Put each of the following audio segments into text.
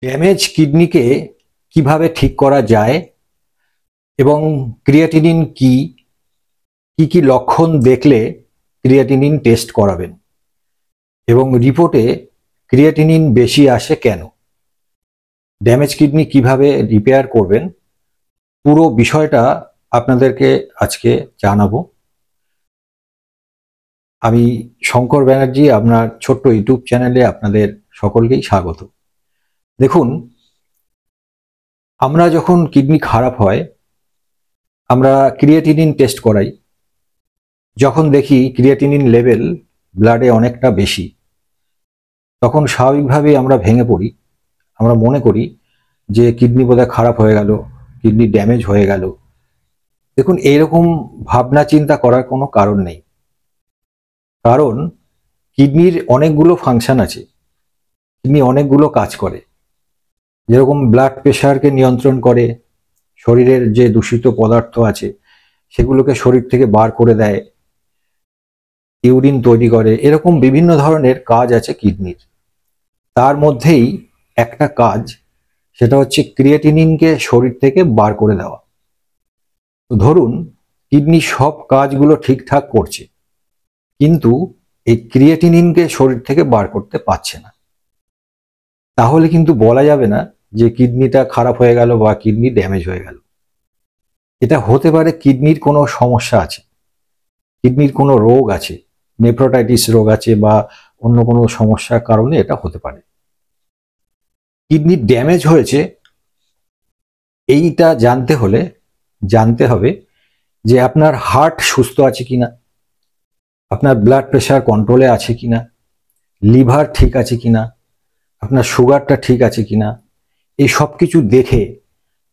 Damage কিডনিকে কিভাবে ঠিক করা যায় এবং ক্রিয়েটিনিন কি কি লক্ষণ দেখলে ক্রিয়েটিনিন টেস্ট করাবেন এবং রিপোর্টে ক্রিয়েটিনিন বেশি আসে কেন, ড্যামেজ কিডনি কিভাবে রিপেয়ার করবেন, পুরো বিষয়টা আপনাদেরকে আজকে জানাবো। আমি শঙ্কর ব্যানার্জি, আপনার ছোট্ট ইউটিউব চ্যানেলে আপনাদের সকলকেই স্বাগত। দেখুন, আমরা যখন কিডনি খারাপ হয় আমরা ক্রিয়েটিনিন টেস্ট করাই। যখন দেখি ক্রিয়েটিনিন লেভেল ব্লাডে অনেকটা বেশি, তখন স্বাভাবিকভাবেই আমরা ভেঙে পড়ি। আমরা মনে করি যে কিডনি বোধহয় খারাপ হয়ে গেল, কিডনি ড্যামেজ হয়ে গেল। দেখুন, এইরকম ভাবনা চিন্তা করার কোনো কারণ নেই। কারণ কিডনির অনেকগুলো ফাংশন আছে, কিডনি অনেকগুলো কাজ করে। যেরকম ব্লাড প্রেশারকে নিয়ন্ত্রণ করে, শরীরের যে দূষিত পদার্থ আছে সেগুলোকে শরীর থেকে বার করে দেয়, ইউরিন তৈরি করে, এরকম বিভিন্ন ধরনের কাজ আছে কিডনির। তার মধ্যেই একটা কাজ, সেটা হচ্ছে ক্রিয়েটিনিনকে শরীর থেকে বার করে দেওয়া। তো ধরুন কিডনি সব কাজগুলো ঠিকঠাক করছে, কিন্তু এই ক্রিয়েটিনিনকে শরীর থেকে বার করতে পারছে না। তাহলে কিন্তু বলা যাবে না যে কিডনিটা খারাপ হয়ে গেল বা কিডনি ড্যামেজ হয়ে গেল। এটা হতে পারে কিডনির কোনো সমস্যা আছে, কিডনির কোনো রোগ আছে, নেফ্রোটাইটিস রোগ আছে বা অন্য কোনো সমস্যার কারণে এটা হতে পারে। কিডনি ড্যামেজ হয়েছে এইটা জানতে হলে জানতে হবে যে আপনার হার্ট সুস্থ আছে কিনা, আপনার ব্লাড প্রেশার কন্ট্রোলে আছে কিনা, লিভার ঠিক আছে কিনা, আপনার সুগারটা ঠিক আছে কিনা। এই সব কিছু দেখে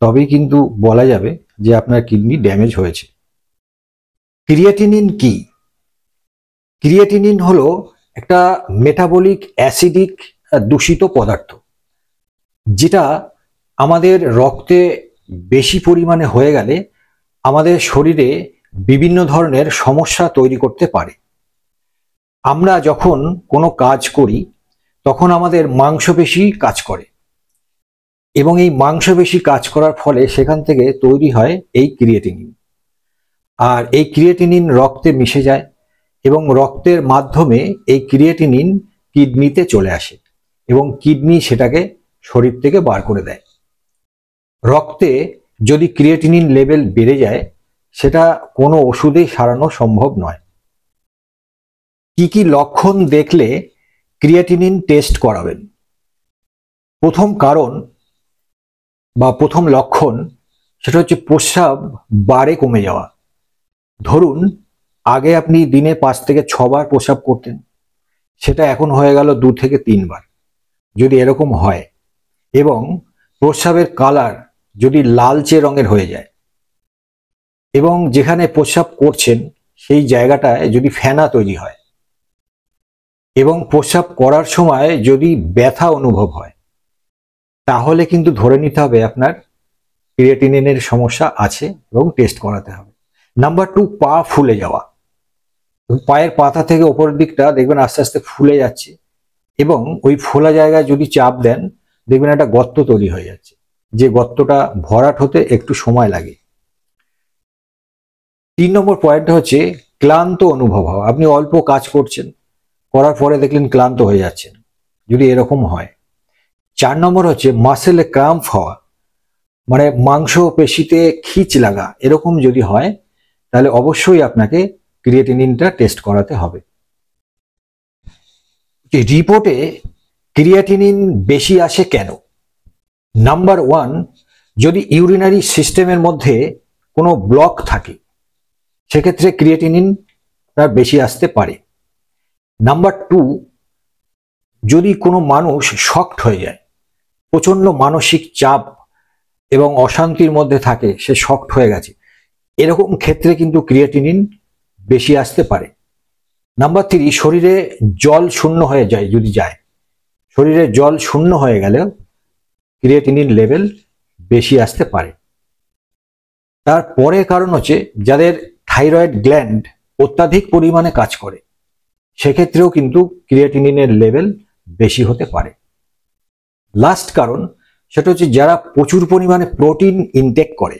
তবেই কিন্তু বলা যাবে যে আপনার কিডনি ড্যামেজ হয়েছে। ক্রিয়েটিনিন কি? ক্রিয়েটিনিন হলো একটা মেটাবলিক অ্যাসিডিক দূষিত পদার্থ, যেটা আমাদের রক্তে বেশি পরিমাণে হয়ে গেলে আমাদের শরীরে বিভিন্ন ধরনের সমস্যা তৈরি করতে পারে। আমরা যখন কোনো কাজ করি তখন আমাদের মাংসপেশি কাজ করে, এবং এই মাংসপেশি কাজ করার ফলে সেখান থেকে তৈরি হয় এই ক্রিয়েটিনিন। আর এই ক্রিয়েটিনিন রক্তে মিশে যায় এবং রক্তের মাধ্যমে এই ক্রিয়েটিনিন কিডনিতে চলে আসে এবং কিডনি সেটাকে শরীর থেকে বার করে দেয়। রক্তে যদি ক্রিয়েটিনিন লেভেল বেড়ে যায়, সেটা কোনো ওষুধেই সারানো সম্ভব নয়। কি লক্ষণ দেখলে ক্রিয়েটিনিন টেস্ট করাবেন? প্রথম কারণ বা প্রথম লক্ষণ, সেটা হচ্ছে প্রস্রাব বারে কমে যাওয়া। ধরুন আগে আপনি দিনে 5 থেকে 6 বার প্রস্রাব করতেন, সেটা এখন হয়ে গেল 2 থেকে 3 বার। যদি এরকম হয় এবং প্রস্রাবের কালার যদি লালচে রঙের হয়ে যায় এবং যেখানে প্রস্রাব করছেন সেই জায়গাটায় যদি ফেনা তৈরি হয় এবং প্রস্রাব করার সময় যদি ব্যথা অনুভব হয়, তাহলে কিন্তু ধরে নিতে হবে আপনার ক্রিয়েটিনিনের সমস্যা আছে এবং টেস্ট করাতে হবে। নাম্বার 2, পা ফুলে যাওয়া। পায়ের পাতা থেকে ওপরের দিকটা দেখবেন আস্তে আস্তে ফুলে যাচ্ছে এবং ওই ফোলা জায়গায় যদি চাপ দেন দেখবেন একটা গর্ত তৈরি হয়ে যাচ্ছে, যে গর্তটা ভরাট হতে একটু সময় লাগে। 3 নম্বর পয়েন্টটা হচ্ছে ক্লান্ত অনুভব হওয়া। আপনি অল্প কাজ করছেন, করার পরে দেখলেন ক্লান্ত হয়ে যাচ্ছেন, যদি এরকম হয়। 4 নম্বর হচ্ছে মাসেলে ক্রাম্প হওয়া, মানে মাংস পেশিতে খিঁচ লাগা, এরকম যদি হয় তাহলে অবশ্যই আপনাকে ক্রিয়েটিনিনটা টেস্ট করাতে হবে। রিপোর্টে ক্রিয়েটিনিন বেশি আসে কেন? নাম্বার 1, যদি ইউরিনারি সিস্টেমের মধ্যে কোনো ব্লক থাকে সেক্ষেত্রে ক্রিয়েটিনিন বেশি আসতে পারে। নাম্বার 2, যদি কোনো মানুষ শকড হয়ে যায়, প্রচন্ড মানসিক চাপ এবং অশান্তির মধ্যে থাকে, সে শকড হয়ে গেছে, এরকম ক্ষেত্রে কিন্তু ক্রিয়েটিনিন বেশি আসতে পারে। নাম্বার 3, শরীরে জল শূন্য হয়ে যায়, যদি যায়, শরীরে জল শূন্য হয়ে গেলেও ক্রিয়েটিনিন লেভেল বেশি আসতে পারে। তারপরের কারণ হচ্ছে যাদের থাইরয়েড গ্ল্যান্ড অত্যাধিক পরিমাণে কাজ করে, সেক্ষেত্রেও কিন্তু ক্রিয়েটিনিনের লেভেল বেশি হতে পারে। লাস্ট কারণ সেটা হচ্ছে যারা প্রচুর পরিমাণে প্রোটিন ইনটেক করে,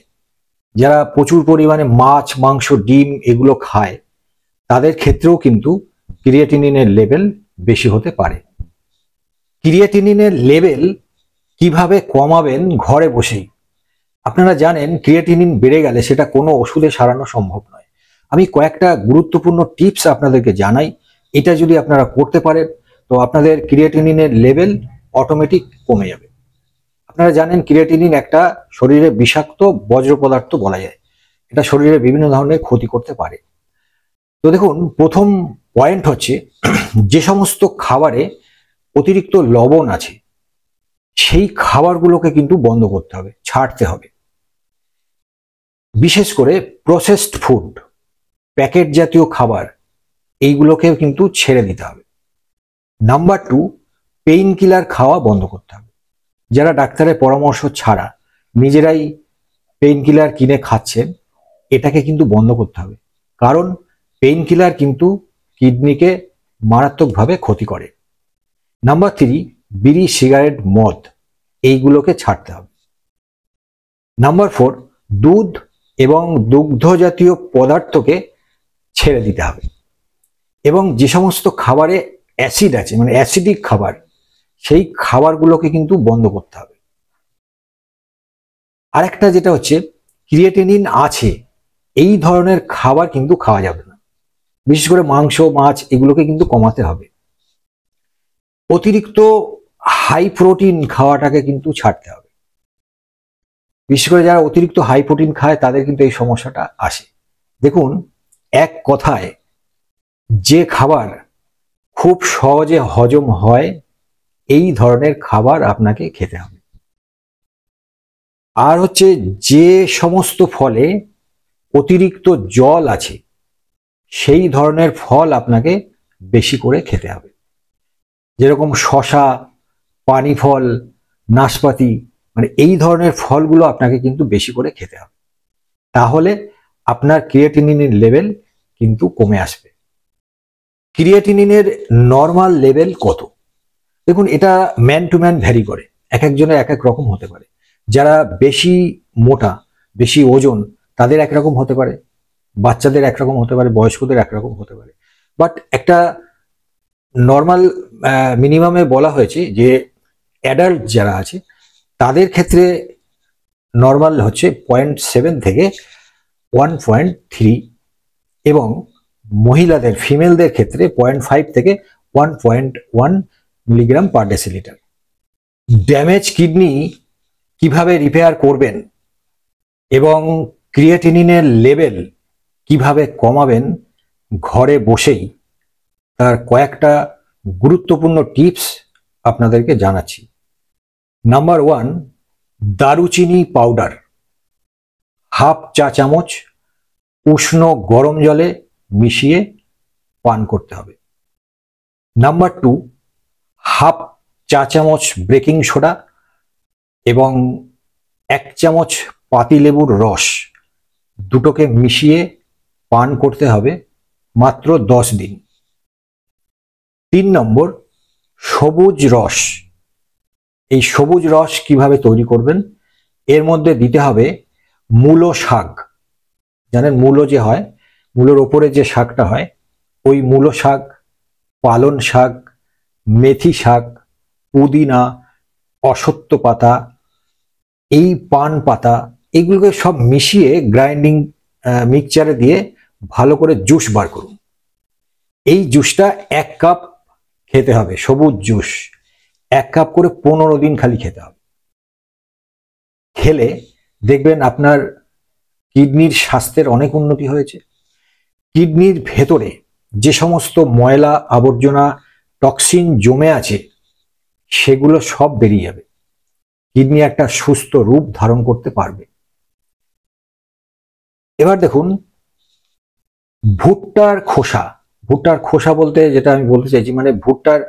যারা প্রচুর পরিমাণে মাছ, মাংস, ডিম এগুলো খায়, তাদের ক্ষেত্রেও কিন্তু ক্রিয়েটিনিনের লেভেল বেশি হতে পারে। ক্রিয়েটিনিনের লেভেল কিভাবে কমাবেন ঘরে বসেই? আপনারা জানেন ক্রিয়েটিনিন বেড়ে গেলে সেটা কোনো ওষুধে সারানো সম্ভব নয়। আমি কয়েকটা গুরুত্বপূর্ণ টিপস আপনাদেরকে জানাই, এটা যদি আপনারা করতে পারেন তো আপনাদের ক্রিয়েটিনিনের লেভেল অটোমেটিক কমে যাবে। আপনারা জানেন ক্রিয়েটিনিন একটা শরীরে বিষাক্ত বজ্র পদার্থ বলা যায়, এটা শরীরে বিভিন্ন ধরনের ক্ষতি করতে পারে। তো দেখুন, প্রথম পয়েন্ট হচ্ছে যে সমস্ত খাবারে অতিরিক্ত লবণ আছে সেই খাবারগুলোকে কিন্তু বন্ধ করতে হবে, ছাড়তে হবে। বিশেষ করে প্রসেসড ফুড, প্যাকেট জাতীয় খাবার, এইগুলোকে কিন্তু ছেড়ে দিতে হবে। নাম্বার 2, পেইন কিলার খাওয়া বন্ধ করতে হবে। যারা ডাক্তারের পরামর্শ ছাড়া নিজেরাই পেইন কিলার কিনে খাচ্ছেন, এটাকে কিন্তু বন্ধ করতে হবে, কারণ পেইন কিলার কিন্তু কিডনিকে মারাত্মকভাবে ক্ষতি করে। নাম্বার 3, বিড়ি, সিগারেট, মদ এইগুলোকে ছাড়তে হবে। নাম্বার 4, দুধ এবং দুগ্ধ জাতীয় পদার্থকে ছেড়ে দিতে হবে। এবং যে সমস্ত খাবারে অ্যাসিড আছে, মানে অ্যাসিডিক খাবার, সেই খাবারগুলোকে কিন্তু বন্ধ করতে হবে। আরেকটা যেটা হচ্ছে, ক্রিয়েটিনিন আছে এই ধরনের খাবার কিন্তু খাওয়া যাবে না, বিশেষ করে মাংস, মাছ এগুলোকে কিন্তু কমাতে হবে। অতিরিক্ত হাই প্রোটিন খাওয়াটাকে কিন্তু ছাড়তে হবে। বিশেষ করে যারা অতিরিক্ত হাই প্রোটিন খায় তাদের কিন্তু এই সমস্যাটা আসে। দেখুন, এক কথায় যে খাবার খুব সহজে হজম হয় এই ধরনের খাবার আপনাকে খেতে হবে। আর হচ্ছে যে সমস্ত ফলে অতিরিক্ত জল আছে সেই ধরনের ফল আপনাকে বেশি করে খেতে হবে, যেরকম শসা, পানি ফল, নাশপাতি, মানে এই ধরনের ফলগুলো আপনাকে কিন্তু বেশি করে খেতে হবে। তাহলে আপনার ক্রিয়েটিনিনের লেভেল কিন্তু কমে আসবে। ক্রিয়েটিনিনের নর্মাল লেভেল কত? দেখুন, এটা ম্যান টু ম্যান ভ্যারি করে, এক একজনের এক এক রকম হতে পারে। যারা বেশি মোটা, বেশি ওজন, তাদের একরকম হতে পারে, বাচ্চাদের একরকম হতে পারে, বয়স্কদের একরকম হতে পারে। বাট একটা নর্মাল মিনিমামে বলা হয়েছে যে অ্যাডাল্ট যারা আছে তাদের ক্ষেত্রে নর্মাল হচ্ছে 0.7 থেকে 1.3, এবং মহিলাদের, ফিমেলদের ক্ষেত্রে 0.5 থেকে 1.1 milligram per decilitre. Damage kidney কিভাবে রিপেয়ার করবেন এবং ক্রিয়েটিনিনের লেভেল কিভাবে কমাবেন ঘরে বসেই, তার কয়েকটা গুরুত্বপূর্ণ টিপস আপনাদেরকে জানাচ্ছি। নাম্বার 1, দারুচিনি পাউডার হাফ চা চামচ উষ্ণ গরম জলে মিশিয়ে পান করতে হবে। নাম্বার 2, হাফ চা চামচ বেকিং সোডা এবং 1 চামচ পাতিলেবুর রস, দুটোকে মিশিয়ে পান করতে হবে মাত্র 10 দিন। 3 নম্বর, সবুজ রস। এই সবুজ রস কিভাবে তৈরি করবেন? এর মধ্যে দিতে হবে মূলো শাক। জানেন মূলো যে হয়, মূলোর ওপরে যে শাকটা হয়, ওই মূলো শাক, পালন শাক, মেথি শাক, পুদিনা, অশ্বত্থ পাতা, এই পান পাতা, এগুলোকে সব মিশিয়ে গ্রাইন্ডিং মিক্সচারে দিয়ে ভালো করে জুস বার করুন। এই জুসটা 1 কাপ খেতে হবে, সবুজ জুস 1 কাপ করে 15 দিন খালি খেতে হবে। খেলে দেখবেন আপনার কিডনির স্বাস্থ্যের অনেক উন্নতি হয়েছে। কিডনির ভেতরে যে সমস্ত ময়লা আবর্জনা, টক্সিন জমে আছে সেগুলো সব বেরিয়ে যাবে, কিডনি একটা সুস্থ রূপ ধারণ করতে পারবে। এবার দেখুন, ভুট্টার খোসা। ভুট্টার খোসা বলতে যেটা আমি বলতে চাইছি, মানে ভুট্টার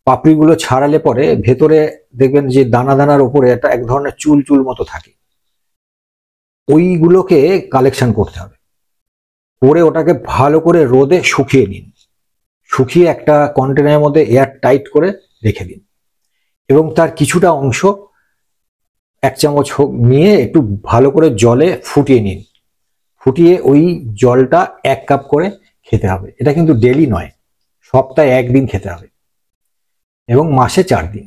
পাপড়িগুলো ছাড়ালে পরে ভেতরে দেখবেন যে দানা দানার উপরে একটা এক ধরনের চুল চুল মতো থাকে, ওইগুলোকে কালেকশন করতে হবে, করে ওটাকে ভালো করে রোদে শুকিয়ে নিন। শুকিয়ে একটা কন্টেনারের মধ্যে এয়ার টাইট করে রেখে দিন। এবং তার কিছুটা অংশ 1 চামচ নিয়ে একটু ভালো করে জলে ফুটিয়ে নিন। ফুটিয়ে ওই জলটা 1 কাপ করে খেতে হবে। এটা কিন্তু ডেলি নয়, সপ্তাহে 1 দিন খেতে হবে এবং মাসে 4 দিন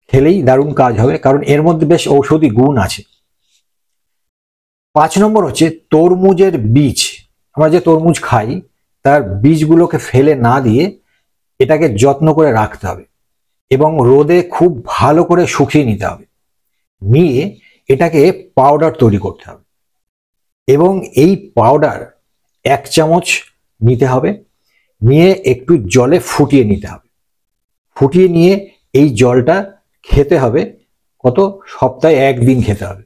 খেলেই দারুণ কাজ হবে, কারণ এর মধ্যে বেশ ঔষধি গুণ আছে। 5 নম্বর হচ্ছে তরমুজের বীজ। আমরা যে তরমুজ খাই তার বীজগুলোকে ফেলে না দিয়ে এটাকে যত্ন করে রাখতে হবে এবং রোদে খুব ভালো করে শুকিয়ে নিতে হবে। নিয়ে এটাকে পাউডার তৈরি করতে হবে এবং এই পাউডার 1 চামচ নিতে হবে। নিয়ে একটু জলে ফুটিয়ে নিতে হবে। ফুটিয়ে নিয়ে এই জলটা খেতে হবে সপ্তাহে 1 দিন খেতে হবে,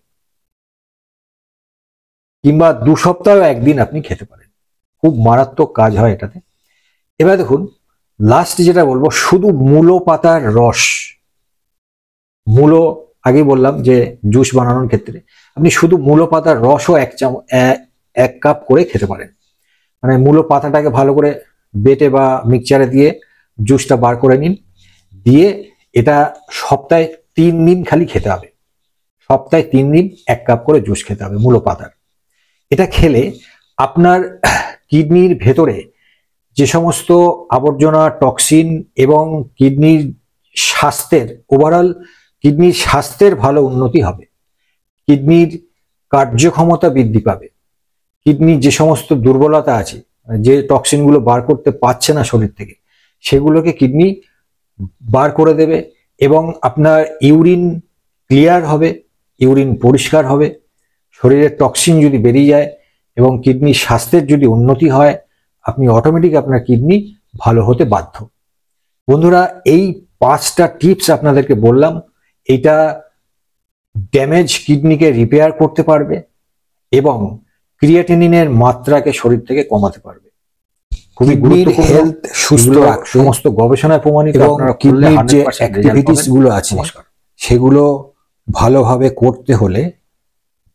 কিংবা 2 সপ্তাহে 1 দিন আপনি খেতে পারেন। খুব মারাত্মক কাজ হয় এটাতে। এবার দেখুন, লাস্ট যেটা বলবো, শুধু মূলো পাতার রস। মূলো আগেই বললাম যে জুস বানানোর ক্ষেত্রে আপনি শুধু মূলো পাতার রসও 1 কাপ করে খেতে পারেন। মানে মূলো পাতাটাকে ভালো করে বেটে বা মিক্সচারে দিয়ে জুসটা বার করে নিন। দিয়ে এটা সপ্তাহে 3 দিন খালি খেতে হবে। সপ্তাহে 3 দিন 1 কাপ করে জুস খেতে হবে মূলো পাতার। এটা খেলে আপনার কিডনির ভেতরে যে সমস্ত আবর্জনা, টক্সিন এবং কিডনির স্বাস্থ্যের ওভারঅল কিডনির স্বাস্থ্যের ভালো উন্নতি হবে। কিডনির কার্যক্ষমতা বৃদ্ধি পাবে। কিডনির যে সমস্ত দুর্বলতা আছে, যে টক্সিনগুলো বার করতে পারছে না শরীর থেকে, সেগুলোকে কিডনি বার করে দেবে এবং আপনার ইউরিন ক্লিয়ার হবে, ইউরিন পরিষ্কার হবে। শরীরের টক্সিন যদি বেরিয়ে যায় এবং কিডনির স্বাস্থ্যের যদি উন্নতি হয়, আপনি অটোমেটিক আপনার কিডনি ভালো হতে বাধ্য। বন্ধুরা, এই 5টা টিপস আপনাদেরকে বললাম, এটা ড্যামেজ কিডনিকে রিপেয়ার করতে পারবে এবং ক্রিয়েটিনিনের মাত্রাকে শরীর থেকে কমাতে পারবে। খুবই গুরুত্বপূর্ণ। হেলথ সুস্থ সমস্ত গবেষণায় প্রমাণিত। আপনারা কিডনির যে অ্যাক্টিভিটিস গুলো আছে সেগুলো ভালোভাবে করতে হলে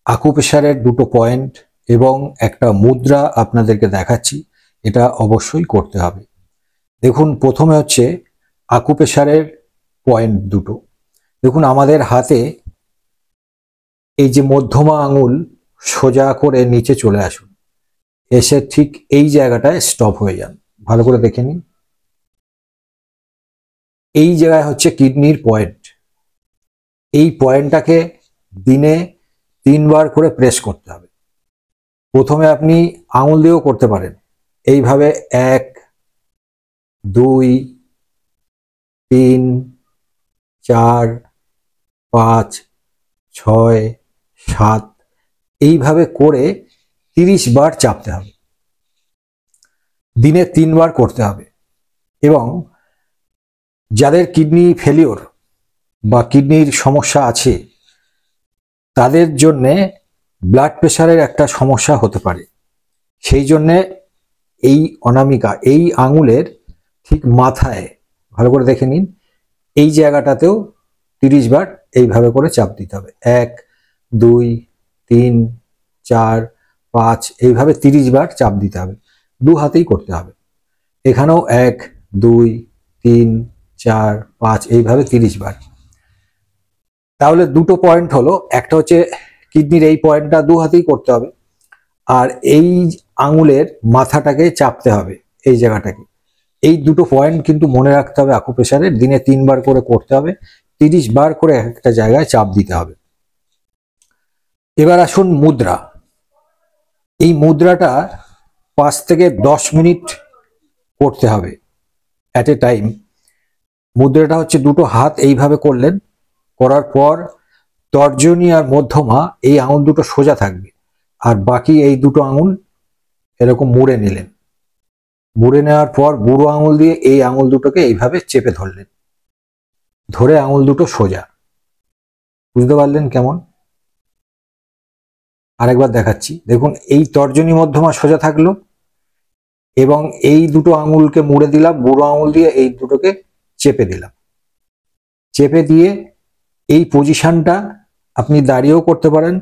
আকুপ্রেশারের 2টো পয়েন্ট এবং একটা মুদ্রা আপনাদেরকে দেখাচ্ছি, এটা অবশ্যই করতে হবে। দেখুন, প্রথমে হচ্ছে আকুপ্রেশারের পয়েন্ট 2টো। দেখুন, আমাদের হাতে এই যে মধ্যমা আঙুল সোজা করে নিচে চলে আসুন, এসে ঠিক এই জায়গাটায় স্টপ হয়ে যান। ভালো করে দেখে নিন। এই জায়গায় হচ্ছে কিডনির পয়েন্ট। এই পয়েন্টটাকে দিনে 3 বার করে প্রেস করতে হবে। প্রথমে আপনি আঙুল দিয়েও করতে পারেন, এইভাবে 1, 2, 3, 4, 5, 6, 7 এইভাবে করে 30 বার চাপতে হবে। দিনে 3 বার করতে হবে। এবং যাদের কিডনি ফেলিওর বা কিডনির সমস্যা আছে তাদের জন্যে ব্লাড প্রেশারের একটা সমস্যা হতে পারে। সেই জন্যে এই অনামিকা, এই আঙুলের ঠিক মাথায় ভালো করে দেখে নিন, এই জায়গাটাতেও 30 বার এইভাবে করে চাপ দিতে হবে। 1, 2, 3, 4, 5 এইভাবে 30 বার চাপ দিতে হবে। 2 হাতেই করতে হবে। এখানেও 1, 2, 3, 4, 5 এইভাবে 30 বার। তাহলে 2টো পয়েন্ট হলো, একটা হচ্ছে কিডনির এই পয়েন্টটা 2 হাতেই করতে হবে, আর এই আঙুলের মাথাটাকে চাপতে হবে, এই জায়গাটাকে। এই 2টো পয়েন্ট কিন্তু মনে রাখতে হবে। আকুপ্রেশারের দিনে 3 বার করে করতে হবে, 30 বার করে একটা জায়গায় চাপ দিতে হবে। এবার আসুন মুদ্রা। এই মুদ্রাটা 5 থেকে 10 মিনিট করতে হবে অ্যাট এ টাইম। মুদ্রাটা হচ্ছে 2টো হাত এইভাবে করলেন, করার পর তর্জনী আর মধ্যমা এই আঙুল 2টো সোজা থাকবে, আর বাকি এই 2টো আঙুল এরকম মুড়ে নিলেন। মুড়ে নেওয়ার পর বুড়ো আঙুল দিয়ে এই আঙুল 2টোকে এইভাবে চেপে ধরলেন, ধরে আঙুল 2টো সোজা। বুঝতে পারলেন কেমন? আরেকবার দেখাচ্ছি। দেখুন, এই তর্জনী মধ্যমা সোজা থাকলো এবং এই 2টো আঙুলকে মুড়ে দিলাম, বুড়ো আঙুল দিয়ে এই 2টোকে চেপে দিলাম। চেপে দিয়ে এই পজিশনটা আপনি দাঁড়িয়েও করতে পারেন,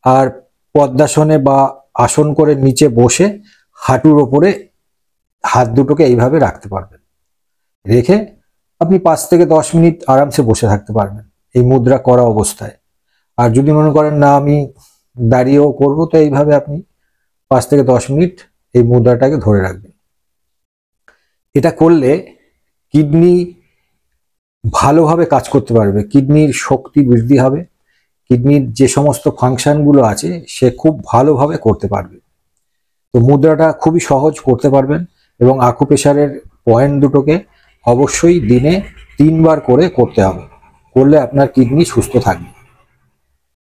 আর পদ্মাসনে বা আসন করে নিচে বসে হাঁটুর ওপরে হাত 2টোকে এইভাবে রাখতে পারবেন। রেখে আপনি 5 থেকে 10 মিনিট আরামসে বসে থাকতে পারবেন এই মুদ্রা করা অবস্থায়। আর যদি মনে করেন না আমি দাঁড়িয়েও করব, তো এইভাবে আপনি 5 থেকে 10 মিনিট এই মুদ্রাটাকে ধরে রাখবেন। এটা করলে কিডনি ভালোভাবে কাজ করতে পারবে, কিডনির শক্তি বৃদ্ধি হবে, কিডনির যে সমস্ত ফাংশনগুলো আছে সে খুব ভালোভাবে করতে পারবে। তো মুদ্রাটা খুবই সহজ করতে পারবেন, এবং আকুপ্রেশারের পয়েন্ট দুটোকে অবশ্যই দিনে 3 বার করে করতে হবে, করলে আপনার কিডনি সুস্থ থাকবে।